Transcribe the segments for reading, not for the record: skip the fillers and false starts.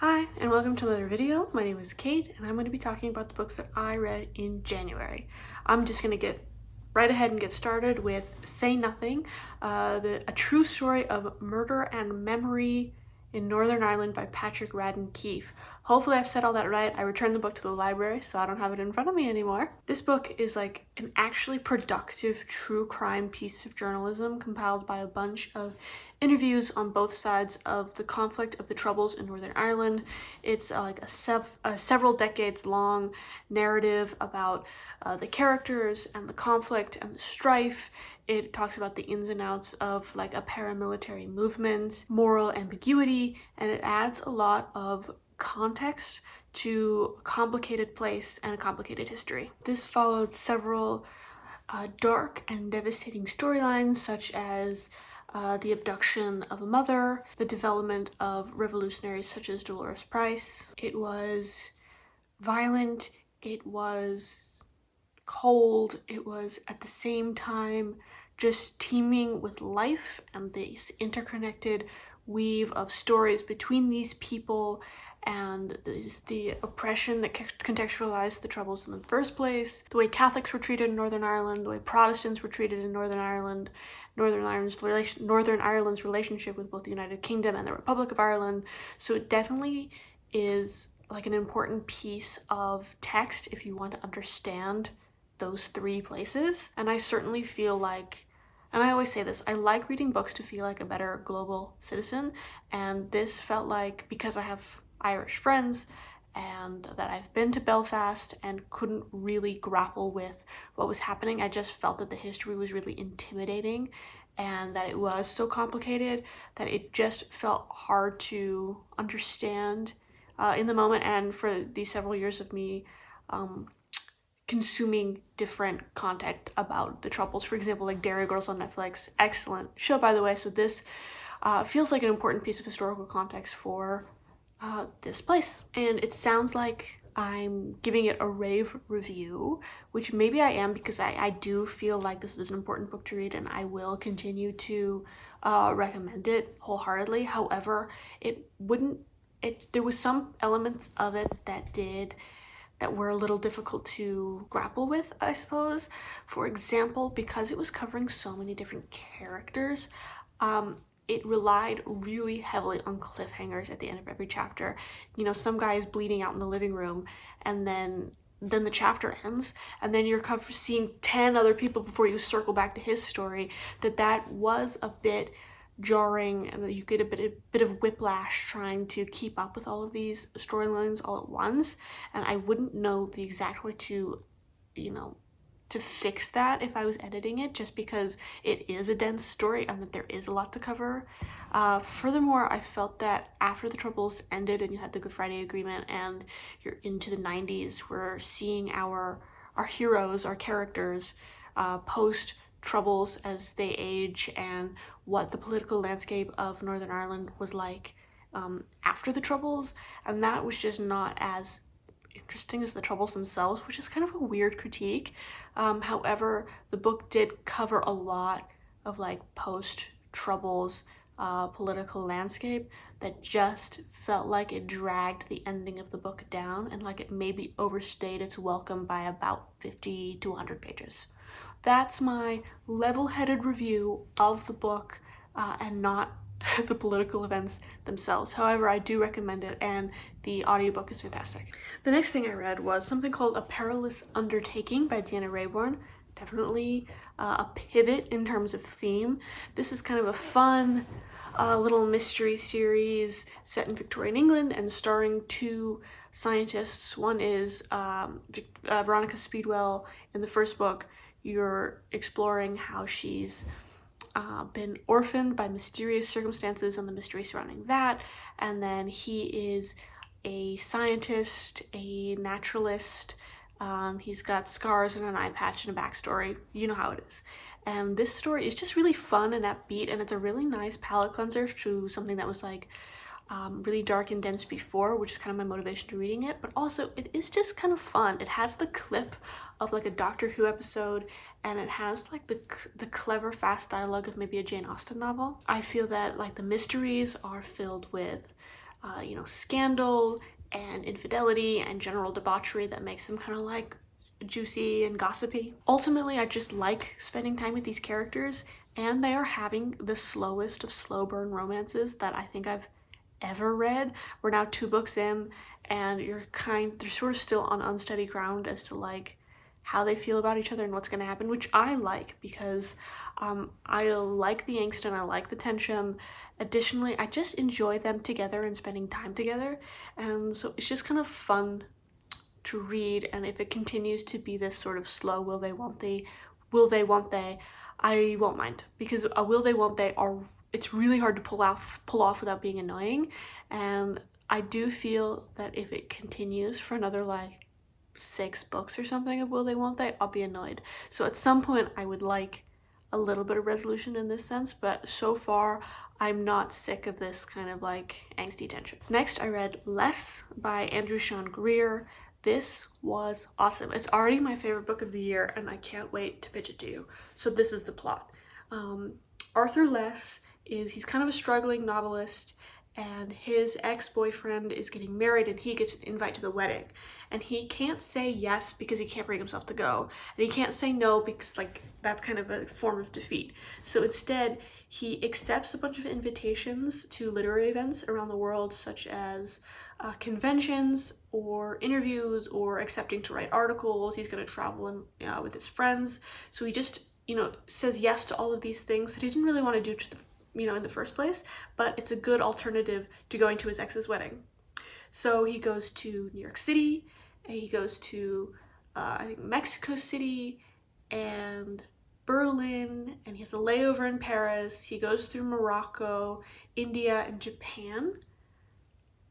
Hi, and welcome to another video. My name is Kate, and I'm going to be talking about the books that I read in January. I'm just going to get right ahead and get started with Say Nothing, a true story of murder and memory in Northern Ireland by Patrick Radden Keefe. Hopefully I've said all that right. I returned the book to the library, so I don't have it in front of me anymore. This book is like an actually productive true crime piece of journalism compiled by a bunch of interviews on both sides of the conflict of the Troubles in Northern Ireland. It's like a several decades long narrative about the characters and the conflict and the strife. It talks about the ins and outs of like a paramilitary movement, moral ambiguity, and it adds a lot of context to a complicated place and a complicated history. This followed several dark and devastating storylines such as the abduction of a mother, the development of revolutionaries such as Dolores Price. It was violent, it was cold, it was at the same time just teeming with life and this interconnected weave of stories between these people and the oppression that contextualized the Troubles in the first place, the way Catholics were treated in Northern Ireland, the way Protestants were treated in Northern Ireland, Northern Ireland's relationship with both the United Kingdom and the Republic of Ireland. So it definitely is like an important piece of text if you want to understand those three places. And I certainly feel like, and I always say this, I like reading books to feel like a better global citizen, and this felt like, because I have Irish friends and that I've been to Belfast and couldn't really grapple with what was happening, I just felt that the history was really intimidating and that it was so complicated that it just felt hard to understand in the moment. And for these several years of me consuming different content about the Troubles, for example, like Derry Girls on Netflix, excellent show by the way. So this feels like an important piece of historical context for this place. And it sounds like I'm giving it a rave review, which maybe I am, because I do feel like this is an important book to read and I will continue to recommend it wholeheartedly. However, there was some elements of it that were a little difficult to grapple with, I suppose. For example, because it was covering so many different characters, it relied really heavily on cliffhangers at the end of every chapter. You know, some guy is bleeding out in the living room, and then the chapter ends, and then you're seeing 10 other people before you circle back to his story. That was a bit jarring, and you get a bit of whiplash trying to keep up with all of these storylines all at once. And I wouldn't know the exact way to, to fix that if I was editing it, just because it is a dense story and that there is a lot to cover. Furthermore, I felt that after the Troubles ended and you had the Good Friday Agreement and you're into the 90s, we're seeing our heroes, our characters, post Troubles as they age, and what the political landscape of Northern Ireland was like after the Troubles. And that was just not as interesting as the Troubles themselves, which is kind of a weird critique. However, the book did cover a lot of like post-Troubles political landscape that just felt like it dragged the ending of the book down, and like it maybe overstayed its welcome by about 50 to 100 pages. That's my level-headed review of the book, and not the political events themselves. However, I do recommend it, and the audiobook is fantastic. The next thing I read was something called A Perilous Undertaking by Deanna Raybourn. Definitely a pivot in terms of theme. This is kind of a fun little mystery series set in Victorian England and starring two scientists. One is Veronica Speedwell. In the first book, you're exploring how she's been orphaned by mysterious circumstances and the mystery surrounding that. And then he is a scientist, a naturalist. He's got scars and an eye patch and a backstory. You know how it is. And this story is just really fun and upbeat, and it's a really nice palate cleanser to something that was like really dark and dense before, which is kind of my motivation to reading it. But also, it is just kind of fun. It has the clip of like a Doctor Who episode, and it has like the clever fast dialogue of maybe a Jane Austen novel. I feel that like the mysteries are filled with you know, scandal and infidelity and general debauchery that makes them kind of like juicy and gossipy. Ultimately, I just like spending time with these characters, and they are having the slowest of slow burn romances that I think I've ever read. We're now 2 books in, and they're sort of still on unsteady ground as to like how they feel about each other and what's going to happen, which I like because I like the angst and I like the tension. Additionally, I just enjoy them together and spending time together, and so it's just kind of fun to read. And if it continues to be this sort of slow will they, I won't mind, because a will they won't they are, it's really hard to pull off without being annoying. And I do feel that if it continues for another like 6 books or something of will they won't they, I'll be annoyed. So at some point I would like a little bit of resolution in this sense, but so far I'm not sick of this kind of like angsty tension. Next, I read Less by Andrew Sean Greer. This was awesome. It's already my favorite book of the year, and I can't wait to pitch it to you. So this is the plot. Arthur Less he's kind of a struggling novelist, and his ex-boyfriend is getting married, and he gets an invite to the wedding, and he can't say yes because he can't bring himself to go, and he can't say no because like that's kind of a form of defeat. So instead he accepts a bunch of invitations to literary events around the world, such as conventions or interviews or accepting to write articles. He's going to travel with his friends, so he just, you know, says yes to all of these things that he didn't really want to do to the, you know, in the first place, but it's a good alternative to going to his ex's wedding. So he goes to New York City, and he goes to I think Mexico City and Berlin, and he has a layover in Paris. He goes through Morocco, India, and Japan.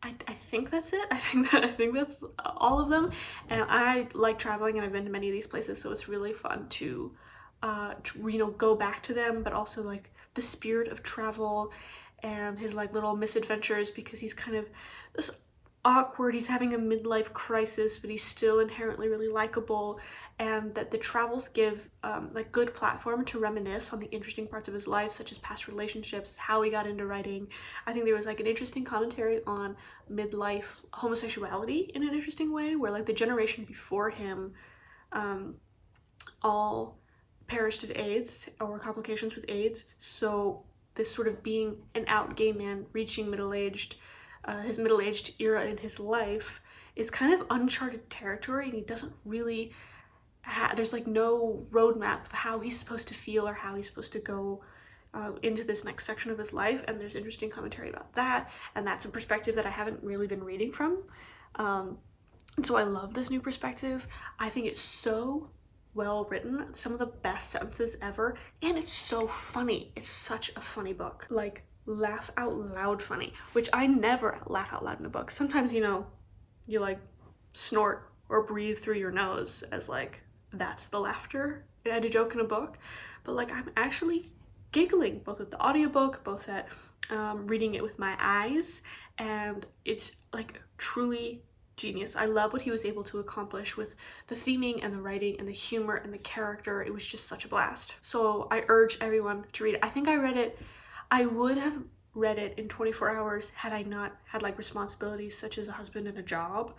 I think that's it. I think that's all of them. And I like traveling, and I've been to many of these places, so it's really fun to you know, go back to them, but also like the spirit of travel and his like little misadventures, because he's kind of this awkward, he's having a midlife crisis, but he's still inherently really likable, and that the travels give like good platform to reminisce on the interesting parts of his life, such as past relationships, how he got into writing. I think there was like an interesting commentary on midlife homosexuality in an interesting way, where like the generation before him all perished of AIDS or complications with AIDS. So this sort of being an out gay man reaching his middle-aged era in his life is kind of uncharted territory, and he doesn't really there's like no roadmap of how he's supposed to feel or how he's supposed to go into this next section of his life. And there's interesting commentary about that, and that's a perspective that I haven't really been reading from. And so I love this new perspective. I think it's so well written, some of the best sentences ever, and it's so funny. It's such a funny book, like laugh out loud funny, which I never laugh out loud in a book. Sometimes, you know, you like snort or breathe through your nose as like that's the laughter at a joke in a book, but like I'm actually giggling both at the audiobook, both at reading it with my eyes, and it's like truly genius. I love what he was able to accomplish with the theming and the writing and the humor and the character. It was just such a blast. So I urge everyone to read it. I would have read it in 24 hours had I not had like responsibilities such as a husband and a job.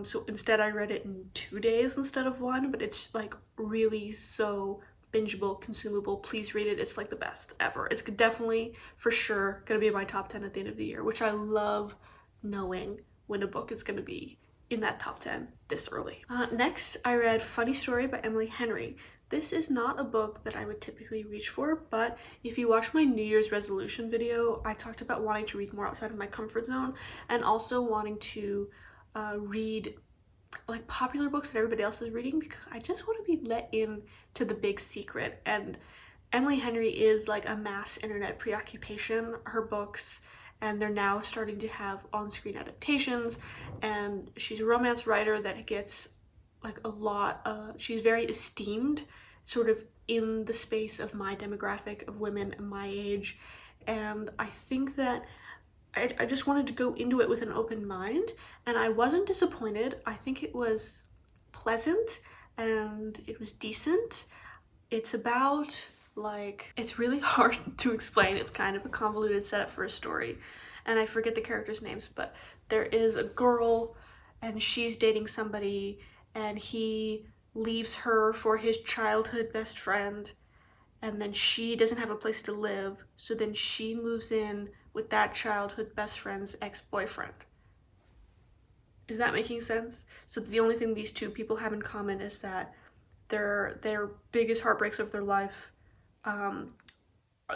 So instead I read it in 2 days instead of 1, but it's like really so bingeable, consumable. Please read it. It's like the best ever. It's definitely for sure gonna be in my top 10 at the end of the year, which I love knowing when a book is going to be in that top 10 this early. Next, I read Funny Story by Emily Henry. This is not a book that I would typically reach for, but if you watch my New Year's resolution video, I talked about wanting to read more outside of my comfort zone, and also wanting to read like popular books that everybody else is reading, because I just want to be let in to the big secret. And Emily Henry is like a mass internet preoccupation. Her books, and they're now starting to have on-screen adaptations, and she's a romance writer that gets like a lot she's very esteemed sort of in the space of my demographic of women and my age. And I think that I just wanted to go into it with an open mind, and I wasn't disappointed. I think it was pleasant and it was decent. It's about like, it's really hard to explain. It's kind of a convoluted setup for a story, and I forget the characters' names, but there is a girl and she's dating somebody and he leaves her for his childhood best friend, and then she doesn't have a place to live, so then she moves in with that childhood best friend's ex-boyfriend. Is that making sense? So the only thing these two people have in common is that their biggest heartbreaks of their life, um,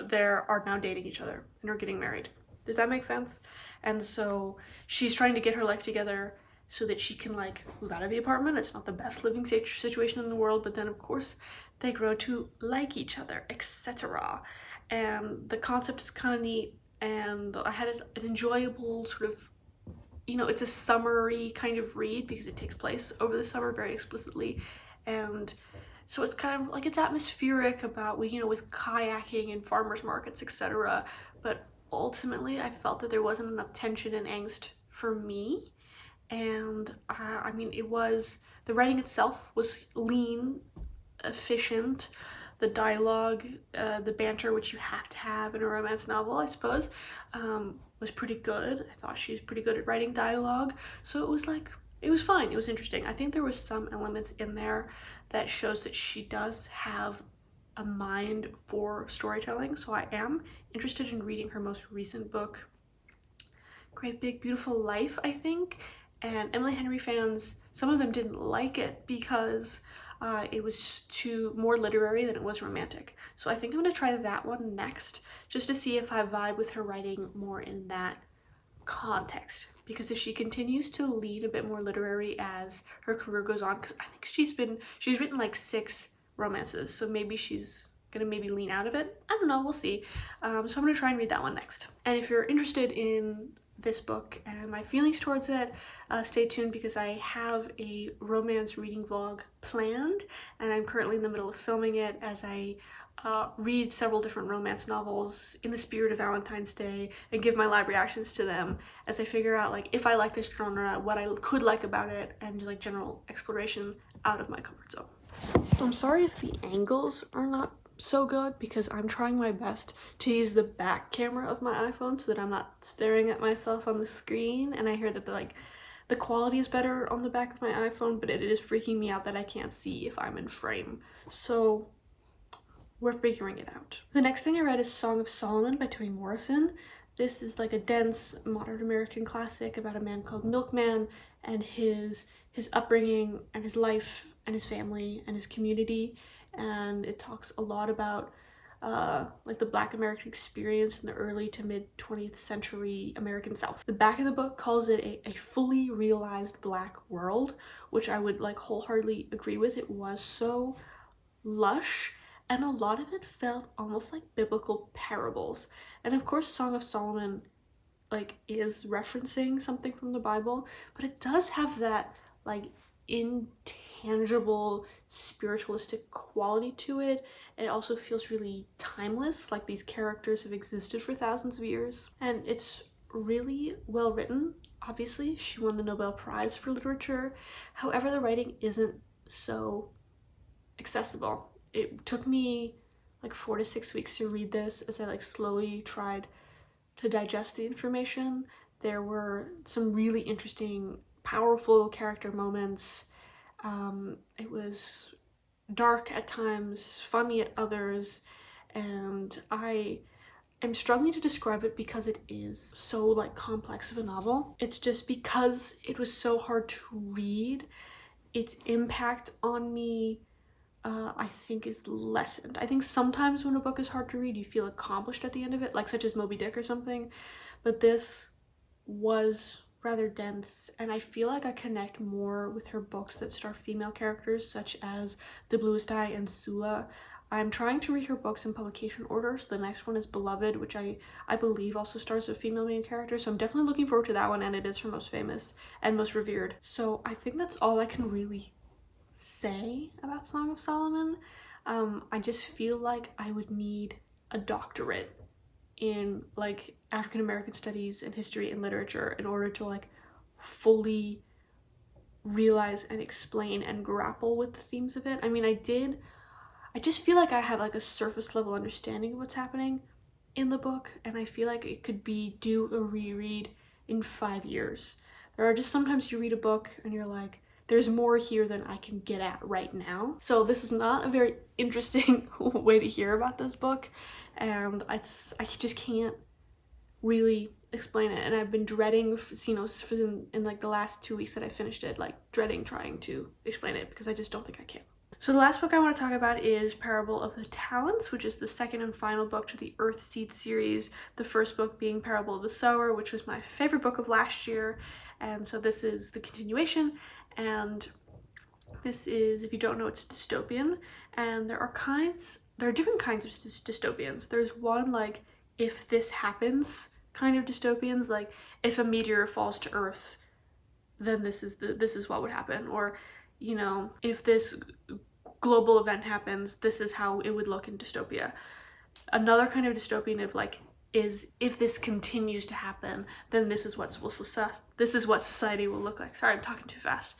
they are now dating each other and are getting married. Does that make sense? And so she's trying to get her life together so that she can like move out of the apartment. It's not the best living situation in the world, but then of course they grow to like each other, etc. And the concept is kind of neat, and I had an enjoyable sort of, it's a summery kind of read because it takes place over the summer very explicitly, and so it's kind of like it's atmospheric about, with kayaking and farmers markets, etc. But ultimately, I felt that there wasn't enough tension and angst for me, and I mean, the writing itself was lean, efficient. The dialogue, the banter, which you have to have in a romance novel, I suppose, was pretty good. I thought she was pretty good at writing dialogue. So it was fine. It was interesting. I think there was some elements in there that shows that she does have a mind for storytelling. So I am interested in reading her most recent book, Great Big Beautiful Life, I think. And Emily Henry fans, some of them didn't like it because it was more literary than it was romantic. So I think I'm gonna try that one next, just to see if I vibe with her writing more in that context. Because if she continues to lead a bit more literary as her career goes on, because I think she's written like 6 romances, so maybe she's gonna lean out of it. I don't know, we'll see. So I'm gonna try and read that one next. And if you're interested in this book and my feelings towards it, stay tuned because I have a romance reading vlog planned, and I'm currently in the middle of filming it as I read several different romance novels in the spirit of Valentine's Day and give my live reactions to them as I figure out like if I like this genre, what I could like about it, and like general exploration out of my comfort zone. I'm sorry if the angles are not so good because I'm trying my best to use the back camera of my iPhone so that I'm not staring at myself on the screen, and I hear that the quality is better on the back of my iPhone, but it is freaking me out that I can't see if I'm in frame. So we're figuring it out. The next thing I read is Song of Solomon by Toni Morrison. This is like a dense modern American classic about a man called Milkman and his upbringing and his life and his family and his community, and it talks a lot about like the Black American experience in the early to mid 20th century American South. The back of the book calls it a fully realized Black world, which I would like wholeheartedly agree with. It was so lush, and a lot of it felt almost like biblical parables. And of course, Song of Solomon like is referencing something from the Bible, but it does have that like intangible spiritualistic quality to it. It also feels really timeless, like these characters have existed for thousands of years, and it's really well written. Obviously, she won the Nobel Prize for Literature. However, the writing isn't so accessible. It took me like 4 to 6 weeks to read this as I like slowly tried to digest the information. There were some really interesting, powerful character moments. It was dark at times, funny at others, and I am struggling to describe it because it is so like complex of a novel. It's just because it was so hard to read, its impact on me I think is lessened. I think sometimes when a book is hard to read, you feel accomplished at the end of it, like such as Moby Dick or something, but this was rather dense, and I feel like I connect more with her books that star female characters, such as The Bluest Eye and Sula. I'm trying to read her books in publication order, so the next one is Beloved, which I believe also stars a female main character, so I'm definitely looking forward to that one, and it is her most famous and most revered. So I think that's all I can really say about Song of Solomon. I just feel like I would need a doctorate in like African American studies and history and literature in order to like fully realize and explain and grapple with the themes of it. I mean, I just feel like I have like a surface level understanding of what's happening in the book, and I feel like it could be due a reread in 5 years. There are just sometimes you read a book and you're like, there's more here than I can get at right now. So this is not a very interesting way to hear about this book, and I just can't really explain it. And I've been dreading, in like the last 2 weeks that I finished it, like dreading trying to explain it because I just don't think I can. So the last book I want to talk about is Parable of the Talents, which is the second and final book to the Earthseed series. The first book being Parable of the Sower, which was my favorite book of last year. And so this is the continuation. And this is, if you don't know, it's a dystopian. And there are different kinds of dystopians. There's one like, if this happens kind of dystopians, like if a meteor falls to Earth, then this is what would happen. Or, you know, if this global event happens, this is how it would look in dystopia. Another kind of dystopian of like is if this continues to happen, then this is what society will look like. Sorry, I'm talking too fast.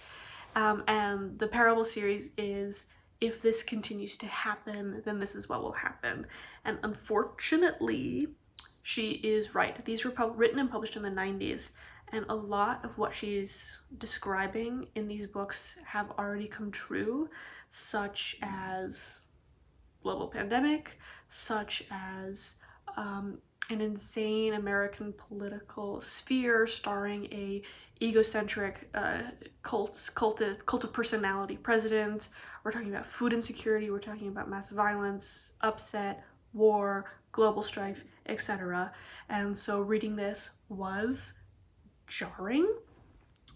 And the Parable series is if this continues to happen, then this is what will happen. And unfortunately, she is right. These were written and published in the 90s, and a lot of what she's describing in these books have already come true, such as global pandemic, such as an insane American political sphere starring a egocentric cult of personality president. We're talking about food insecurity, we're talking about mass violence, upset, war, global strife, etc. And so reading this was jarring.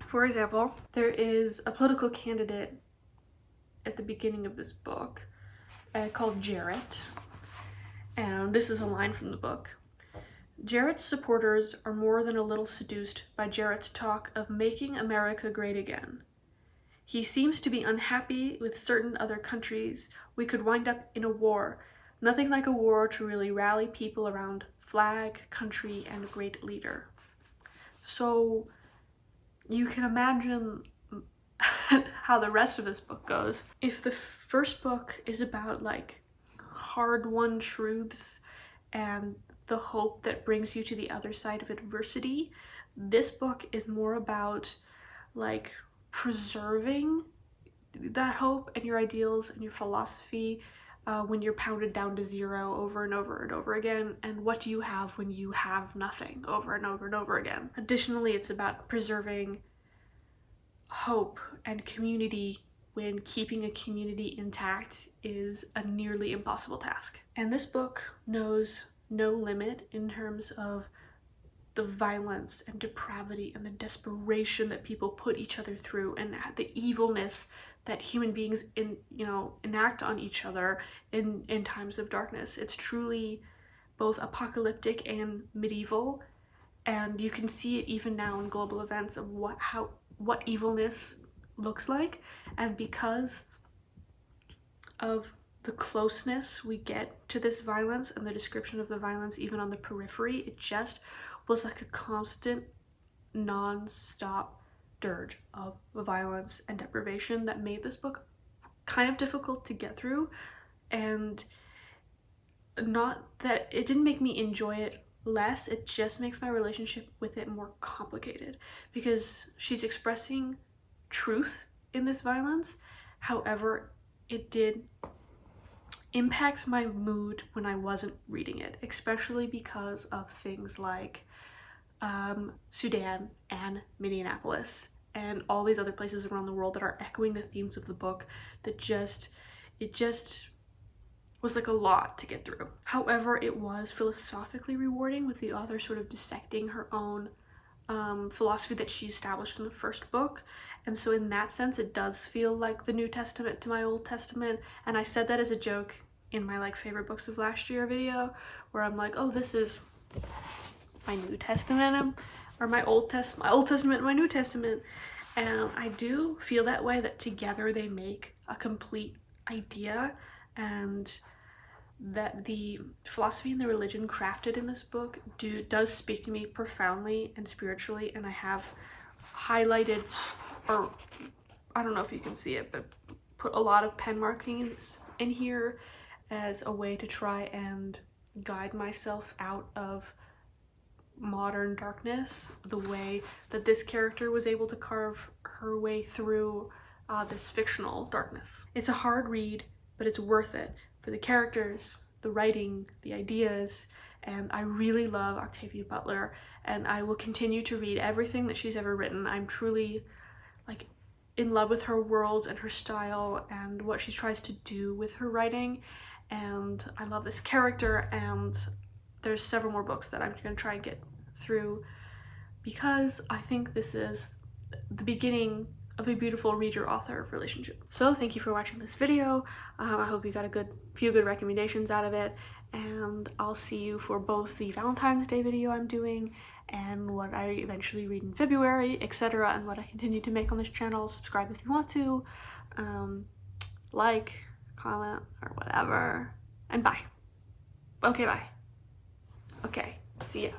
For example, there is a political candidate at the beginning of this book called Jarrett, and this is a line from the book. Jarrett's supporters are more than a little seduced by Jarrett's talk of making America great again. He seems to be unhappy with certain other countries. We could wind up in a war. Nothing like a war to really rally people around flag, country, and a great leader. So you can imagine how the rest of this book goes. If the first book is about like hard-won truths and the hope that brings you to the other side of adversity, this book is more about like preserving that hope and your ideals and your philosophy when you're pounded down to zero over and over and over again, and what do you have when you have nothing over and over and over again. Additionally, it's about preserving hope and community when keeping a community intact is a nearly impossible task. And this book knows no limit in terms of the violence and depravity and the desperation that people put each other through, and the evilness that human beings enact on each other in times of darkness. It's truly both apocalyptic and medieval, and you can see it even now in global events of what evilness looks like. And because of the closeness we get to this violence and the description of the violence even on the periphery, it just was like a constant non-stop dirge of violence and deprivation that made this book kind of difficult to get through. And not that it didn't make me enjoy it less, it just makes my relationship with it more complicated, because she's expressing truth in this violence. However, it did impact my mood when I wasn't reading it, especially because of things like Sudan and Minneapolis and all these other places around the world that are echoing the themes of the book, that it just was like a lot to get through. However, it was philosophically rewarding, with the author sort of dissecting her own philosophy that she established in the first book. And so in that sense, it does feel like the New Testament to my Old Testament. And I said that as a joke in my like favorite books of last year video, where I'm like, oh, this is my New Testament, or my Old Testament and my New Testament. And I do feel that way, that together they make a complete idea, and that the philosophy and the religion crafted in this book does speak to me profoundly and spiritually. And I have highlighted, or I don't know if you can see it, but put a lot of pen markings in here as a way to try and guide myself out of modern darkness the way that this character was able to carve her way through this fictional darkness. It's a hard read, but it's worth it for the characters, the writing, the ideas, and I really love Octavia Butler, and I will continue to read everything that she's ever written. I'm truly like in love with her worlds and her style and what she tries to do with her writing, and I love this character, and there's several more books that I'm going to try and get through because I think this is the beginning of a beautiful reader-author relationship. So thank you for watching this video. I hope you got a few good recommendations out of it, and I'll see you for both the Valentine's Day video I'm doing and what I eventually read in February, etc., and what I continue to make on this channel. Subscribe if you want to, like, comment, or whatever, and bye. Okay, bye. Okay, see ya.